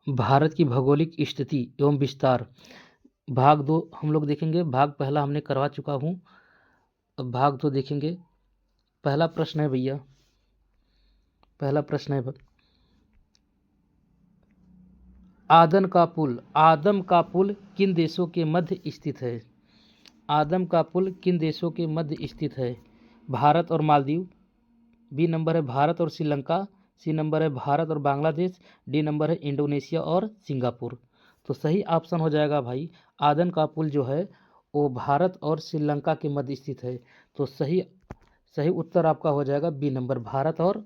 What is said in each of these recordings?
भारत की भौगोलिक स्थिति एवं विस्तार, भाग 2 हम लोग देखेंगे। भाग पहला हमने करवा चुका हूँ, अब भाग 2 देखेंगे। पहला प्रश्न है भैया, पहला प्रश्न है आदम का पुल किन देशों के मध्य स्थित है? आदम का पुल किन देशों के मध्य स्थित है? भारत और मालदीव, बी नंबर है भारत और श्रीलंका, सी नंबर है भारत और बांग्लादेश, डी नंबर है इंडोनेशिया और सिंगापुर। तो सही ऑप्शन हो जाएगा भाई, आदम का पुल जो है वो भारत और श्रीलंका के मध्य स्थित है। तो सही सही उत्तर आपका हो जाएगा बी नंबर, भारत और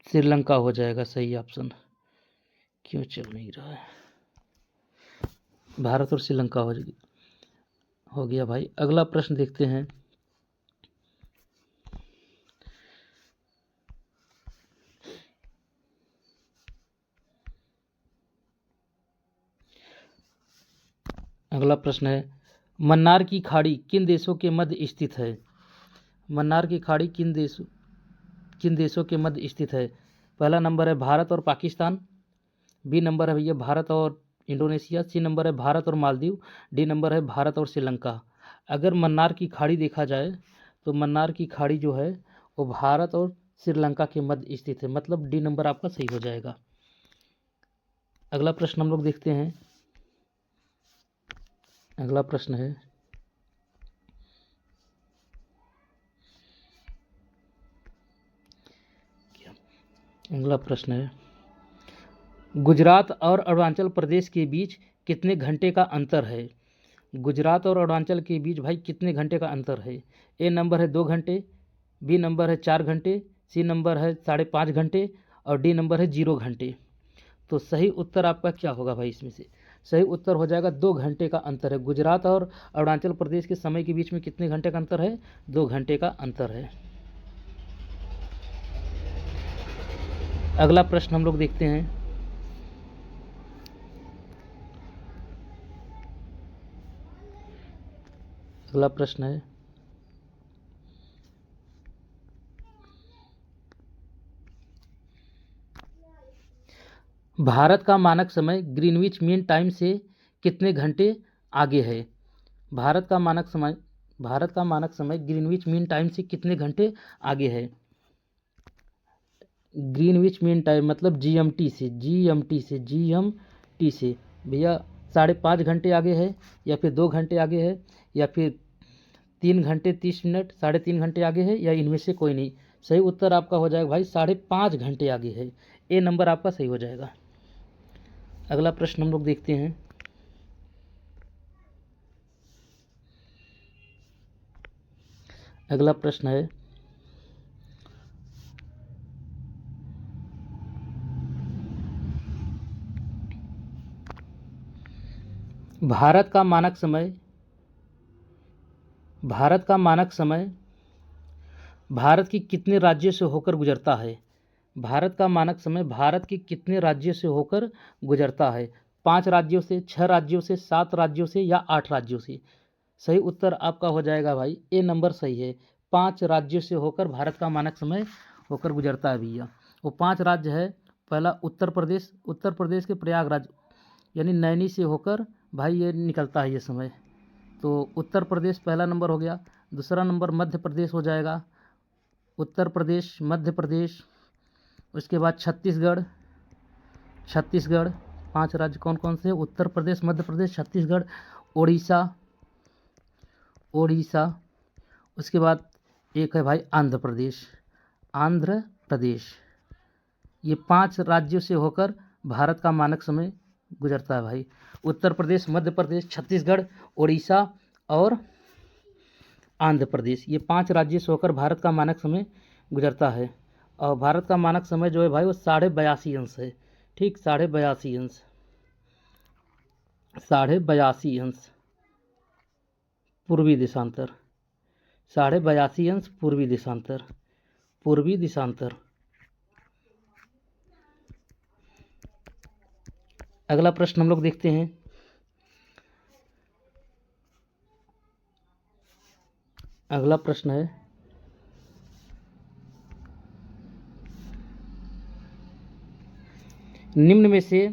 श्रीलंका हो जाएगा सही ऑप्शन। क्यों चल नहीं रहा है? भारत और श्रीलंका हो गया भाई। अगला प्रश्न देखते हैं। अगला प्रश्न है, मन्नार की खाड़ी किन देशों के मध्य स्थित है? मन्नार की खाड़ी किन देशों के मध्य स्थित है? पहला नंबर है भारत और पाकिस्तान, बी नंबर है भैया भारत और इंडोनेशिया, सी नंबर है भारत और मालदीव, डी नंबर है भारत और श्रीलंका। अगर मन्नार की खाड़ी देखा जाए तो मन्नार की खाड़ी जो है वो भारत और श्रीलंका के मध्य स्थित है, मतलब डी नंबर आपका सही हो जाएगा। अगला प्रश्न हम लोग देखते हैं। अगला प्रश्न है, अगला प्रश्न है, गुजरात और अरुणाचल प्रदेश के बीच कितने घंटे का अंतर है? गुजरात और अरुणाचल के बीच भाई कितने घंटे का अंतर है? ए नंबर है 2 घंटे, बी नंबर है 4 घंटे, सी नंबर है 5.5 घंटे और डी नंबर है 0 घंटे। तो सही उत्तर आपका क्या होगा भाई? इसमें से सही उत्तर हो जाएगा 2 घंटे का अंतर है। गुजरात और अरुणाचल प्रदेश के समय के बीच में कितने घंटे का अंतर है? 2 घंटे का अंतर है। अगला प्रश्न हम लोग देखते हैं। अगला प्रश्न है, भारत का मानक समय ग्रीनविच मीन टाइम से कितने घंटे आगे है? भारत का मानक समय ग्रीनविच मीन टाइम से कितने घंटे आगे है? ग्रीनविच मीन टाइम मतलब जीएमटी से भैया 5.5 घंटे आगे है, या फिर 2 घंटे आगे है, या फिर 3 घंटे 30 मिनट, 3.5 घंटे आगे है, या इनमें से कोई नहीं। सही उत्तर आपका हो जाएगा भाई 5.5 घंटे आगे है। ए नंबर आपका सही हो जाएगा। अगला प्रश्न हम लोग देखते हैं। अगला प्रश्न है, भारत का मानक समय भारत की कितने राज्यों से होकर गुजरता है? भारत का मानक समय भारत के कितने राज्यों से होकर गुजरता है? 5 राज्यों से, 6 राज्यों से, 7 राज्यों से या 8 राज्यों से? सही उत्तर आपका हो जाएगा भाई ए नंबर सही है। 5 राज्यों से होकर भारत का मानक समय होकर गुजरता है भैया। वो 5 राज्य है, पहला उत्तर प्रदेश के प्रयागराज यानी नैनी से होकर भाई ये निकलता है ये समय। तो उत्तर प्रदेश पहला नंबर हो गया। दूसरा नंबर मध्य प्रदेश हो जाएगा, उत्तर प्रदेश, मध्य प्रदेश। उसके बाद छत्तीसगढ़ 5 राज्य कौन कौन से? उत्तर प्रदेश, मध्य प्रदेश, छत्तीसगढ़, ओडिशा। उसके बाद एक है भाई आंध्र प्रदेश। ये 5 राज्यों से होकर भारत का मानक समय गुजरता है भाई। उत्तर प्रदेश, मध्य प्रदेश, छत्तीसगढ़, ओडिशा और आंध्र प्रदेश, ये 5 राज्यों से होकर भारत का मानक समय गुजरता है। और भारत का मानक समय जो है भाई वो 82.5 अंश है। ठीक, 82.5 अंश पूर्वी देशांतर, 82.5 अंश पूर्वी देशांतर। अगला प्रश्न हम लोग देखते हैं। अगला प्रश्न है, निम्न में से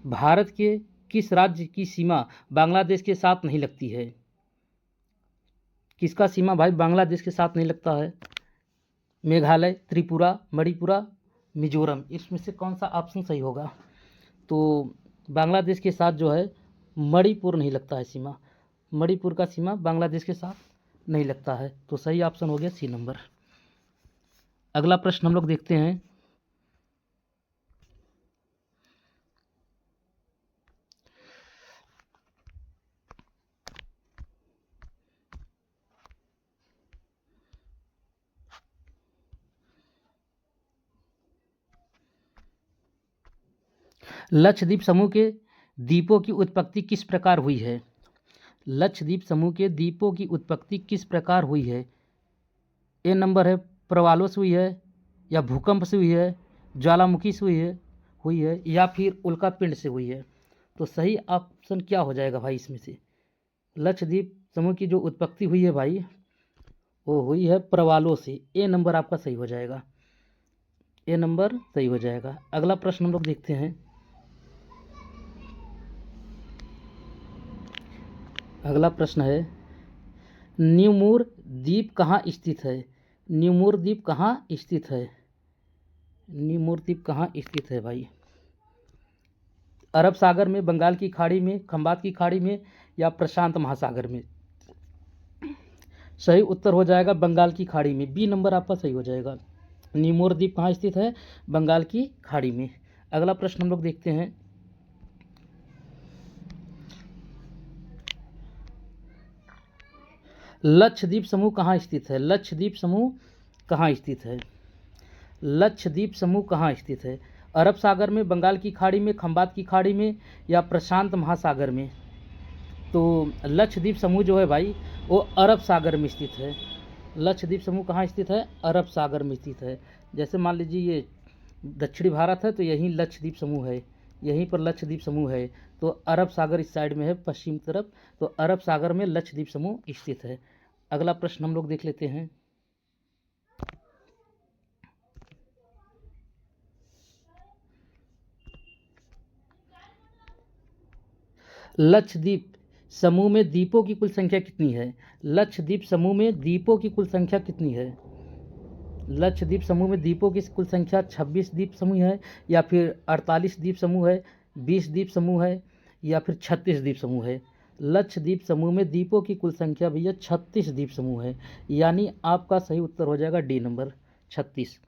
भारत के किस राज्य की सीमा बांग्लादेश के साथ नहीं लगती है? किसका सीमा भाई बांग्लादेश के साथ नहीं लगता है? मेघालय, त्रिपुरा, मणिपुरा, मिजोरम, इसमें से कौन सा ऑप्शन सही होगा? तो बांग्लादेश के साथ जो है मणिपुर नहीं लगता है सीमा, मणिपुर का सीमा बांग्लादेश के साथ नहीं लगता है, तो सही ऑप्शन हो गया सी नंबर। अगला प्रश्न हम लोग देखते हैं, लक्षद्वीप समूह के द्वीपों की उत्पत्ति किस प्रकार हुई है? लक्षद्वीप समूह के द्वीपों की उत्पत्ति किस प्रकार हुई है? ए नंबर है प्रवालों से हुई है, या भूकंप से हुई है, ज्वालामुखी से हुई है या फिर उल्कापिंड से हुई है? तो सही ऑप्शन क्या हो जाएगा भाई इसमें से? लक्षद्वीप समूह की जो उत्पत्ति हुई है भाई वो हुई है प्रवालों से। ए नंबर आपका सही हो जाएगा, ए नंबर सही हो जाएगा। अगला प्रश्न हम लोग देखते हैं, अगला प्रश्न है, न्यूमूर द्वीप कहाँ स्थित है? न्यूमूर द्वीप कहाँ स्थित है? न्यूमूर द्वीप कहाँ स्थित है भाई? अरब सागर में, बंगाल की खाड़ी में, खंबात की खाड़ी में या प्रशांत महासागर में? सही उत्तर हो जाएगा बंगाल की खाड़ी में, बी नंबर आपका सही हो जाएगा। न्यूमूर द्वीप कहाँ स्थित है? बंगाल की खाड़ी में। अगला प्रश्न हम लोग देखते हैं, लक्षद्वीप समूह कहाँ स्थित है? लक्षद्वीप समूह कहाँ स्थित है? लक्षद्वीप समूह कहाँ स्थित है? अरब सागर में, बंगाल की खाड़ी में, खंबात की खाड़ी में या प्रशांत महासागर में? तो लक्षद्वीप समूह जो है भाई वो अरब सागर में स्थित है। लक्षद्वीप समूह कहाँ स्थित है? अरब सागर में स्थित है। जैसे मान लीजिए ये दक्षिणी भारत है तो यहीं लक्षद्वीप समूह है, यहीं पर लक्षद्वीप समूह है, तो अरब सागर इस साइड में है पश्चिम तरफ, तो अरब सागर में लक्षद्वीप समूह स्थित है। अगला प्रश्न हम लोग देख लेते हैं, लक्षद्वीप समूह में द्वीपों की कुल संख्या कितनी है? लक्षद्वीप समूह में द्वीपों की कुल संख्या कितनी है? लक्षद्वीप समूह में द्वीपों की कुल संख्या 26 द्वीप समूह है, या फिर 48 द्वीप समूह है, 20 द्वीप समूह है, या फिर 36 द्वीप समूह है? लक्षद्वीप समूह में द्वीपों की कुल संख्या भैया 36 द्वीप समूह है, यानी आपका सही उत्तर हो जाएगा डी नंबर 36।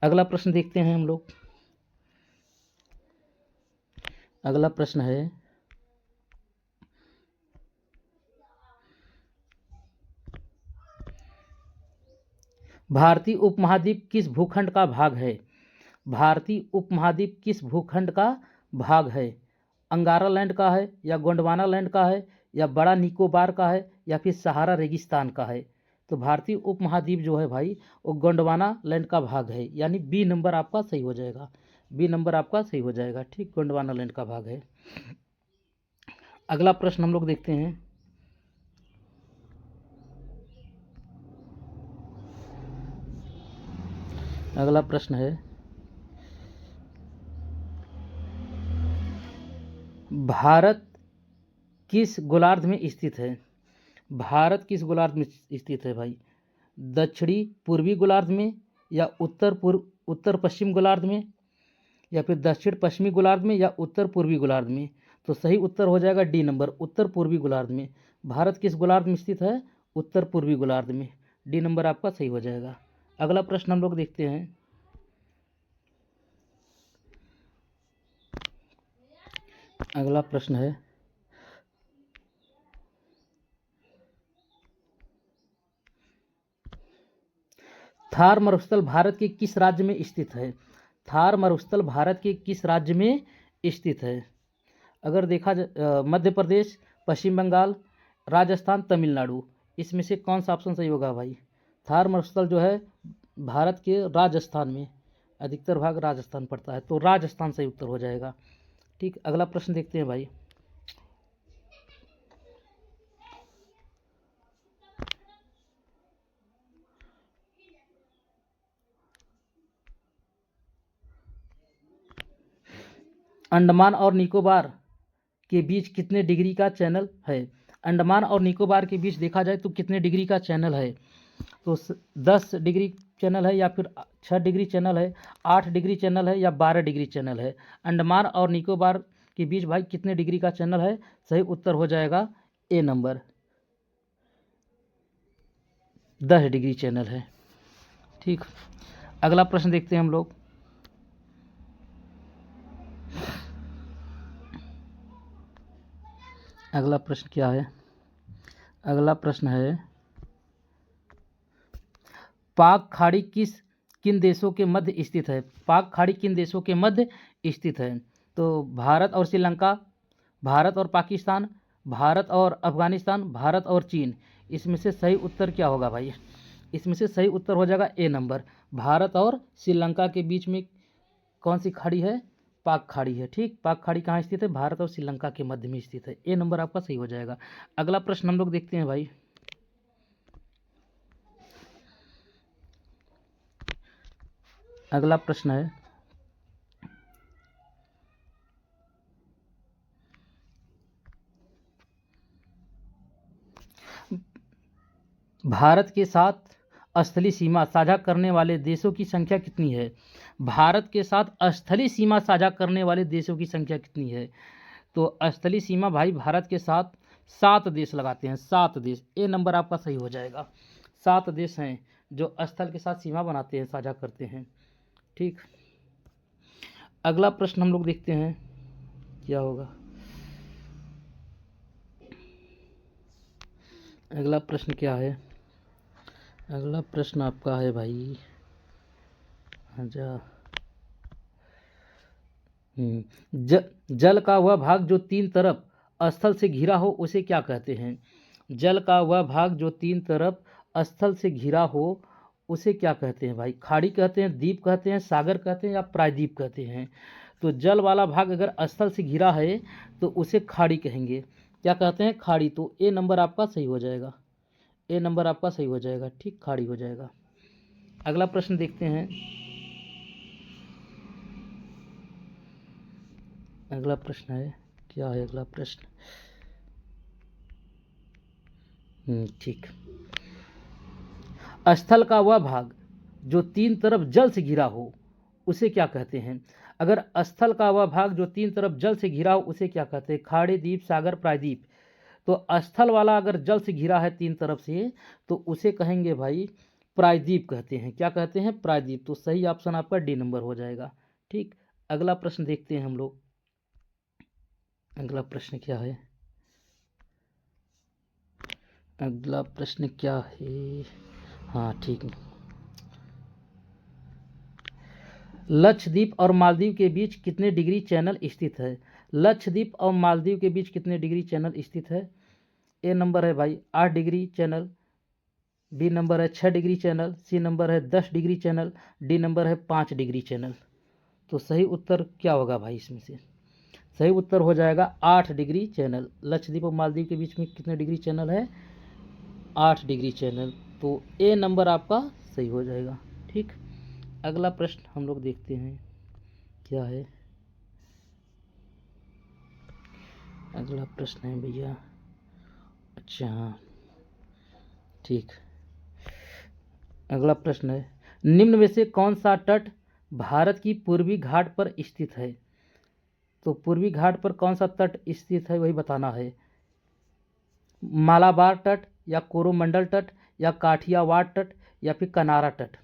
अगला प्रश्न देखते हैं हम लोग, अगला प्रश्न है, भारतीय उपमहाद्वीप किस भूखंड का भाग है? भारतीय उपमहाद्वीप किस भूखंड का भाग है? अंगारा लैंड का है, या गोंडवाना लैंड का है, या बड़ा निकोबार का है, या फिर सहारा रेगिस्तान का है? तो भारतीय उपमहाद्वीप जो है भाई वो गोंडवाना लैंड का भाग है, यानी बी नंबर आपका सही हो जाएगा, बी नंबर आपका सही हो जाएगा। ठीक, गोंडवाना लैंड का भाग है। अगला प्रश्न हम लोग देखते हैं, अगला प्रश्न है, भारत किस गोलार्ध में स्थित है? भारत किस गोलार्ध में स्थित है भाई? दक्षिणी पूर्वी गोलार्ध में, या उत्तर पश्चिम गोलार्ध में, या फिर दक्षिण पश्चिमी गोलार्ध में, या उत्तर पूर्वी गोलार्ध में? तो सही उत्तर हो जाएगा डी नंबर, उत्तर पूर्वी गोलार्ध में। भारत किस गोलार्ध में स्थित है? उत्तर पूर्वी गोलार्ध में। डी नंबर आपका सही हो जाएगा। अगला प्रश्न हम लोग देखते हैं, अगला प्रश्न है, थार मरुस्थल भारत के किस राज्य में स्थित है? थार मरुस्थल भारत के किस राज्य में स्थित है? अगर देखा मध्य प्रदेश, पश्चिम बंगाल, राजस्थान, तमिलनाडु, इसमें से कौन सा ऑप्शन सही होगा भाई? थार मरुस्थल जो है भारत के राजस्थान में, अधिकतर भाग राजस्थान पड़ता है, तो राजस्थान सही उत्तर हो जाएगा। ठीक, अगला प्रश्न देखते हैं भाई, अंडमान और निकोबार के बीच कितने डिग्री का चैनल है? अंडमान और निकोबार के बीच देखा जाए तो कितने डिग्री का चैनल है? तो 10 डिग्री चैनल है, या फिर 6 डिग्री चैनल है, 8 डिग्री चैनल है, या 12 डिग्री चैनल है? अंडमान और निकोबार के बीच भाई कितने डिग्री का चैनल है? सही उत्तर हो जाएगा ए नंबर, 10 डिग्री चैनल है। ठीक, अगला प्रश्न देखते हैं हम लोग। अगला प्रश्न क्या है? अगला प्रश्न है, पाक खाड़ी किन देशों के मध्य स्थित है? पाक खाड़ी किन देशों के मध्य स्थित है? तो भारत और श्रीलंका, भारत और पाकिस्तान, भारत और अफगानिस्तान, भारत और चीन। इसमें से सही उत्तर क्या होगा भाई? इसमें से सही उत्तर हो जाएगा ए नंबर, भारत और श्रीलंका के बीच में कौन सी खाड़ी है? पाक खाड़ी है। ठीक, पाक खाड़ी कहाँ स्थित है? भारत और श्रीलंका के मध्य में स्थित है। ए नंबर आपका सही हो जाएगा। अगला प्रश्न हम लोग देखते हैं भाई। अगला प्रश्न है, भारत के साथ स्थलीय सीमा साझा करने वाले देशों की संख्या कितनी है? भारत के साथ स्थलीय सीमा साझा करने वाले देशों की संख्या कितनी है? तो स्थलीय सीमा भाई भारत के साथ 7 देश लगाते हैं, 7 देश। ए नंबर आपका सही हो जाएगा। 7 देश हैं जो स्थल के साथ सीमा बनाते हैं, साझा करते हैं। ठीक, अगला प्रश्न हम लोग देखते हैं क्या होगा। अगला प्रश्न क्या है? अगला प्रश्न आपका है भाई, अच्छा, जल का वह भाग जो 3 तरफ स्थल से घिरा हो उसे क्या कहते हैं? जल का वह भाग जो 3 तरफ स्थल से घिरा हो उसे क्या कहते हैं भाई? खाड़ी कहते हैं, द्वीप कहते हैं, सागर कहते हैं, या प्रायद्वीप कहते हैं? तो जल वाला भाग अगर स्थल से घिरा है तो उसे खाड़ी कहेंगे। क्या कहते हैं? खाड़ी। तो ए नंबर आपका सही हो जाएगा। ए नंबर आपका सही हो जाएगा। ठीक, खाड़ी हो जाएगा। अगला प्रश्न देखते हैं। अगला प्रश्न है, क्या है अगला प्रश्न? ठीक, स्थल का वह भाग जो 3 तरफ जल से घिरा हो उसे क्या कहते हैं? अगर स्थल का वह भाग जो 3 तरफ जल से घिरा हो उसे क्या कहते हैं? खाड़ी, द्वीप, सागर, प्रायद्वीप। तो स्थल वाला अगर जल से घिरा है 3 तरफ से तो उसे कहेंगे भाई प्रायद्वीप कहते हैं। क्या कहते हैं? प्रायद्वीप। तो सही ऑप्शन आपका डी नंबर हो जाएगा। ठीक, अगला प्रश्न देखते हैं हम लोग। अगला प्रश्न क्या है? अगला प्रश्न क्या है? हाँ ठीक, लक्षद्वीप और मालदीव के बीच कितने डिग्री चैनल स्थित है? लक्षद्वीप और मालदीव के बीच कितने डिग्री चैनल स्थित है? ए नंबर है भाई 8 डिग्री चैनल, बी नंबर है 6 डिग्री चैनल, सी नंबर है 10 डिग्री चैनल, डी नंबर है 5 डिग्री चैनल। तो सही उत्तर क्या होगा भाई? इसमें से सही उत्तर हो जाएगा 8 डिग्री चैनल। लक्षद्वीप और मालदीव के बीच में कितने डिग्री चैनल है? 8 डिग्री चैनल। तो ए नंबर आपका सही हो जाएगा। ठीक, अगला प्रश्न हम लोग देखते हैं क्या है। अगला प्रश्न है भैया, अच्छा हाँ ठीक, अगला प्रश्न है, निम्न में से कौन सा तट भारत की पूर्वी घाट पर स्थित है? तो पूर्वी घाट पर कौन सा तट स्थित है वही बताना है। मालाबार तट, या कोरोमंडल तट, या काठियावाड़ तट, या फिर कनारा तट?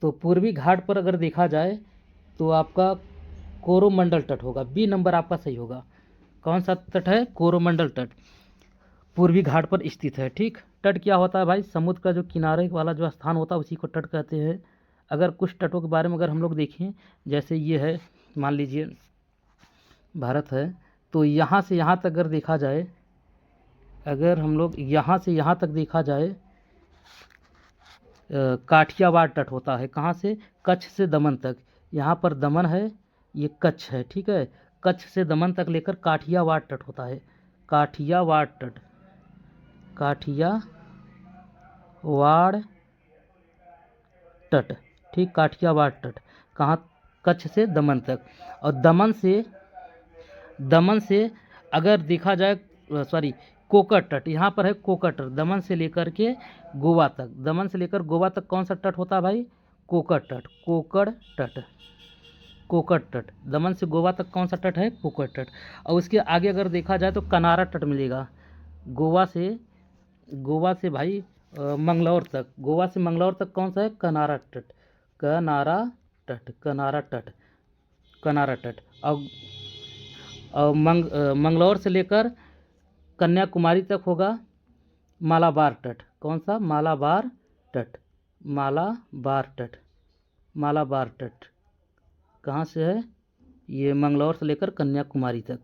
तो पूर्वी घाट पर अगर देखा जाए तो आपका कोरोमंडल तट होगा। बी नंबर आपका सही होगा। कौन सा तट है? कोरोमंडल तट पूर्वी घाट पर स्थित है। ठीक, तट क्या होता है भाई? समुद्र का जो किनारे वाला जो स्थान होता है उसी को तट कहते हैं। अगर कुछ तटों के बारे में अगर हम लोग देखें, जैसे ये है, मान लीजिए भारत है, तो यहाँ से यहाँ तक अगर देखा जाए, अगर हम लोग यहाँ से यहाँ तक देखा जाए, काठियावाड़ तट होता है। कहाँ से? कच्छ से दमन तक। यहाँ पर दमन है, ये कच्छ है। ठीक है, कच्छ से दमन तक लेकर काठियावाड़ तट होता है। काठियावाड़ तट, काठियावाड़ तट। ठीक, काठियावाड़ तट कहाँ कच्छ से दमन तक। और दमन से अगर देखा जाए कोकर तट, यहाँ पर है कोकर तट, दमन से लेकर के गोवा तक, दमन से लेकर गोवा तक कौन सा तट होता है भाई? कोकर तट, कोकर तट, कोकर तट। दमन से गोवा तक कौन सा तट है? कोकर तट। और उसके आगे अगर देखा जाए तो कनारा तट मिलेगा, गोवा से भाई मंगलौर तक, गोवा से मंगलौर तक कौन सा है? कनारा तट, कनारा तट, कनारा तट, कनारा तट। और मंगलौर से लेकर कन्याकुमारी तक होगा मालाबार तट। कौन सा? मालाबार तट, मालाबार तट, मालाबार तट कहाँ से है? ये मंगलौर से लेकर कन्याकुमारी तक।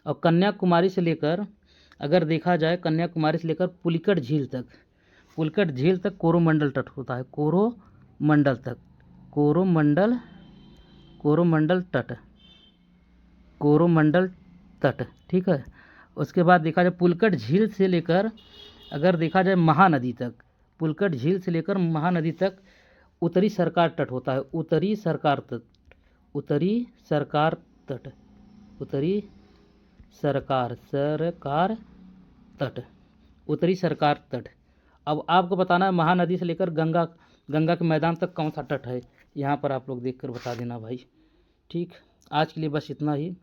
और कन्याकुमारी से लेकर अगर देखा जाए, कन्याकुमारी से लेकर पुलिकट झील तक, पुलिकट झील तक कोरोमंडल तट होता है, कोरोमंडल तक, कोरोमंडल, कोरोमंडल तट, कोरोमंडल तट, ठीक है। उसके बाद देखा जाए पुलिकट झील से लेकर अगर देखा जाए महानदी तक, पुलिकट झील से लेकर महानदी तक उत्तरी सरकार तट होता है, उत्तरी सरकार तट, उत्तरी सरकार तट, उत्तरी सरकार तट, उत्तरी सरकार तट। अब आपको बताना है महानदी से लेकर गंगा के मैदान तक कौन सा तट है, यहाँ पर आप लोग देखकर बता देना भाई। ठीक, आज के लिए बस इतना ही।